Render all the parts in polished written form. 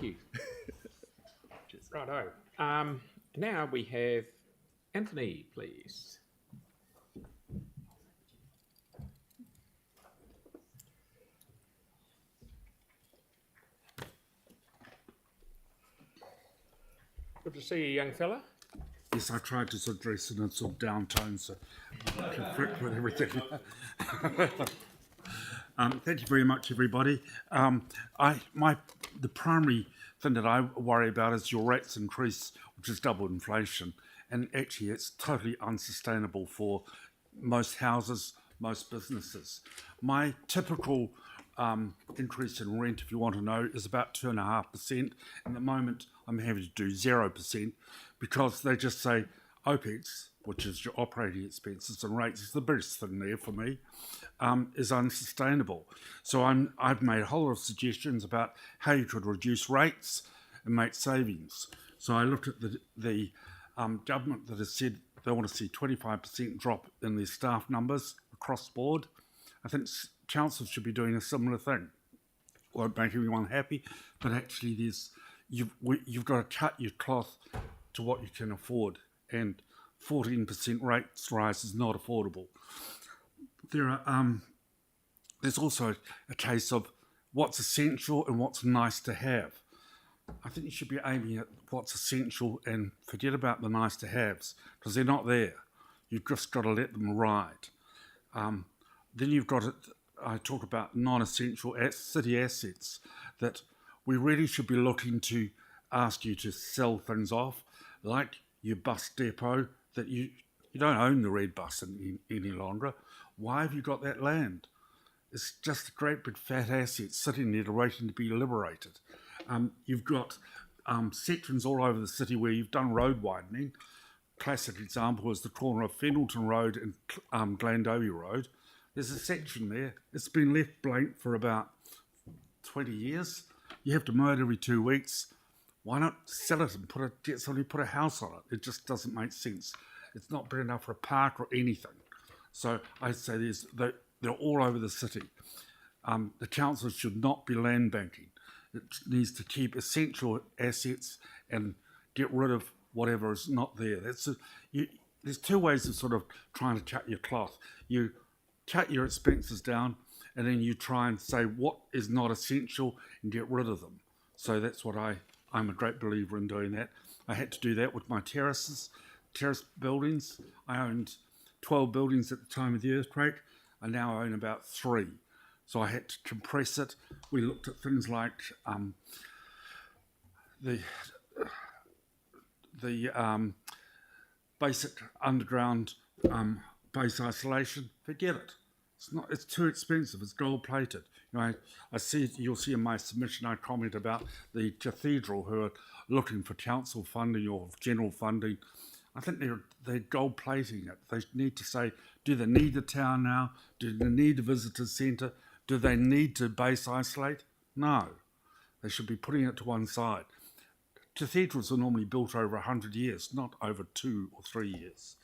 you. Righto. Now we have Antony, please. Good to see you, young fella. Yes, I tried to sort of dress in a sort of downtone so I can fit with everything. Thank you very much, everybody. The primary thing that I worry about is your rates increase, which is double inflation, and actually it's totally unsustainable for most houses, most businesses. My typical increase in rent, if you want to know, is about 2.5%. And at the moment, I'm having to do 0% because they just say OPEX, which is your operating expenses and rates, is the biggest thing there for me, is unsustainable. So I've made a whole lot of suggestions about how you could reduce rates and make savings. So I looked at the government that has said they want to see 25% drop in their staff numbers across the board. I think councils should be doing a similar thing. Won't make everyone happy, but actually you've got to cut your cloth to what you can afford, and 14% rates rise is not affordable. There's also a case of what's essential and what's nice to have. I think you should be aiming at what's essential and forget about the nice to haves, because they're not there. You've just got to let them ride. Then you've got it. I talk about non-essential city assets that we really should be looking to ask you to sell things off, like your bus depot, that you don't own the red bus any longer. Why have you got that land? It's just a great big fat asset sitting there waiting to be liberated. You've got sections all over the city where you've done road widening. Classic example is the corner of Fendleton Road and Glandovey Road. There's a section there. It's been left blank for about 20 years. You have to mow it every 2 weeks. Why not sell it and get somebody to put a house on it? It just doesn't make sense. It's not big enough for a park or anything. So I say they're all over the city. The council should not be land banking. It needs to keep essential assets and get rid of whatever is not there. There's two ways of sort of trying to cut your cloth. You cut your expenses down, and then you try and say what is not essential and get rid of them. So that's what I'm a great believer in doing that. I had to do that with my terrace buildings. I owned 12 buildings at the time of the earthquake. I now own about 3. So I had to compress it. We looked at things like the basic underground base isolation. Forget it. It's too expensive. It's gold plated. You'll see in my submission I comment about the cathedral who are looking for council funding or general funding. I think they're gold plating it. They need to say, do they need the town now? Do they need a visitor centre? Do they need to base isolate? No. They should be putting it to one side. Cathedrals are normally built over 100 years, not over 2 or 3 years.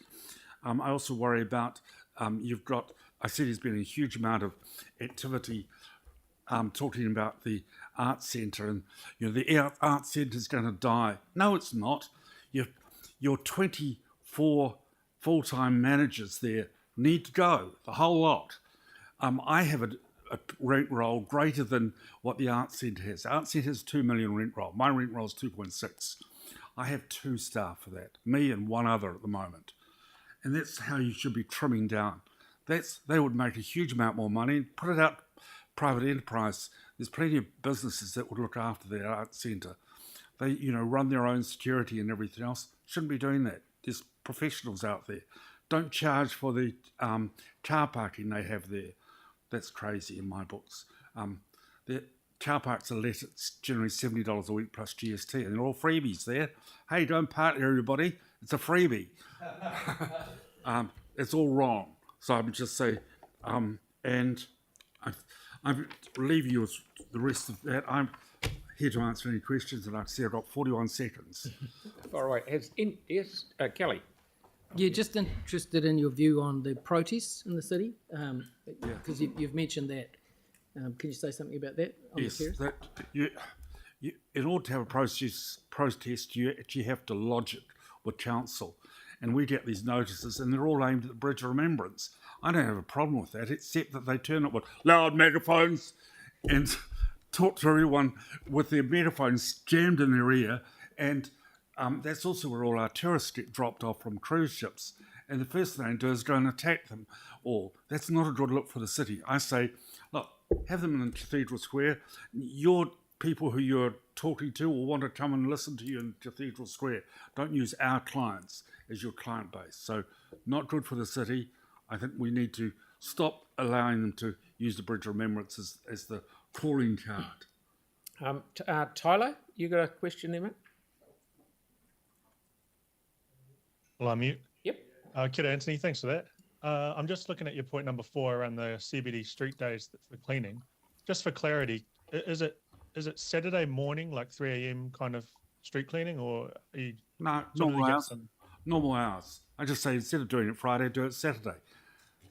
I also worry about I see there's been a huge amount of activity talking about the arts centre, and the arts centre is going to die. No, it's not. Your 24 full-time managers there need to go, the whole lot. I have a rent roll greater than what the arts centre has. The arts centre has 2 million rent roll. My rent roll is 2.6. I have 2 staff for that, me and one other at the moment. And that's how you should be trimming down. They would make a huge amount more money. Put it out private enterprise. There's plenty of businesses that would look after their arts centre. They, run their own security and everything else. Shouldn't be doing that. There's professionals out there. Don't charge for the car parking they have there. That's crazy in my books. The car parks are let at generally $70 a week plus GST, and they're all freebies there. Hey, don't park there, everybody. It's a freebie. It's all wrong. So I would just say, and I leave you with the rest of that. I'm here to answer any questions, and I see I've got 41 seconds. All right. Yes, Kelly. Yeah, just interested in your view on the protests in the city, because you've mentioned that. Can you say something about that? Yes, in order to have a protest, you actually have to lodge it with council. And we get these notices, and they're all aimed at the Bridge of Remembrance. I don't have a problem with that, except that they turn up with loud megaphones and talk to everyone with their megaphones jammed in their ear. And that's also where all our tourists get dropped off from cruise ships. And the first thing they do is go and attack them all. That's not a good look for the city. I say, look, have them in Cathedral Square. Your people who you're talking to will want to come and listen to you in Cathedral Square. Don't use our clients as your client base. So not good for the city. I think we need to stop allowing them to use the Bridge of Remembrance as the calling card. Tyler, you got a question there, mate? Well, I'm mute. Yep. Kia ora, Antony, thanks for that. I'm just looking at your point number 4 around the CBD street days for cleaning. Just for clarity, is it Saturday morning, like 3 a.m. kind of street cleaning, or are you No, sort of normal get hours. some- Normal hours. I just say instead of doing it Friday, do it Saturday.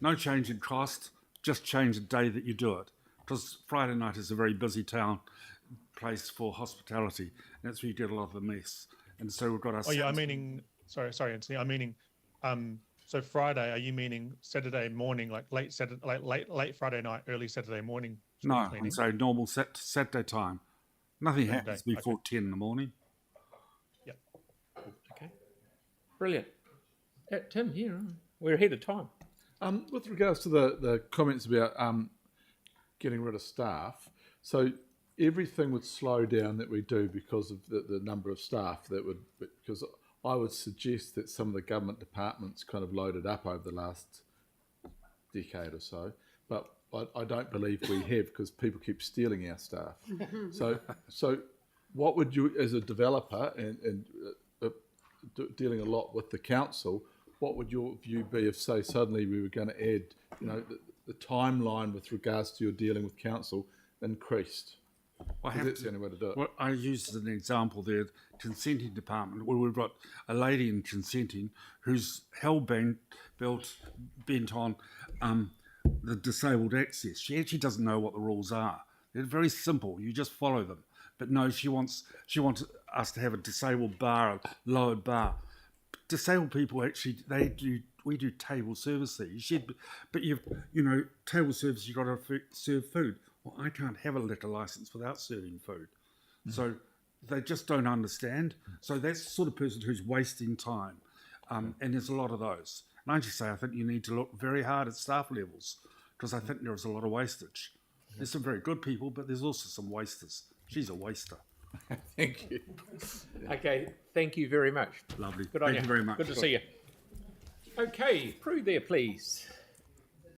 No change in cost, just change the day that you do it. Because Friday night is a very busy town place for hospitality. And that's where you get a lot of the mess. And so we've got our... Oh yeah, I'm meaning. Sorry, Antony. I'm meaning. So Friday, are you meaning Saturday morning, like late Friday night, early Saturday morning? street No, cleaning? I'm saying normal Saturday time. Nothing happens Okay. before 10 in the morning. Yep. Okay. Brilliant. Tim, here, we're ahead of time. With regards to the comments about getting rid of staff, so everything would slow down that we do because of the number of staff that would, because I would suggest that some of the government departments kind of loaded up over the last decade or so, but I don't believe we have, because people keep stealing our staff. So what would you, as a developer and dealing a lot with the council, what would your view be if, say, suddenly we were going to add, the timeline with regards to your dealing with council increased? I Because that's the only way to do it. Well, I used as an example there, consenting department, where we've got a lady in consenting who's bent on the disabled access. She actually doesn't know what the rules are. They're very simple. You just follow them. But no, she wants us to have a disabled bar, a lowered bar. Disabled people actually, we do table service there. But table service, you've got to serve food. Well, I can't have a liquor license without serving food. So they just don't understand. So that's the sort of person who's wasting time. And there's a lot of those. And I just say, I think you need to look very hard at staff levels, because I think there's a lot of wastage. There's some very good people, but there's also some wasters. She's a waster. Thank you. Okay, thank you very much. Lovely. Good on Thank you very much. Good to see you. Okay, Prue there, please.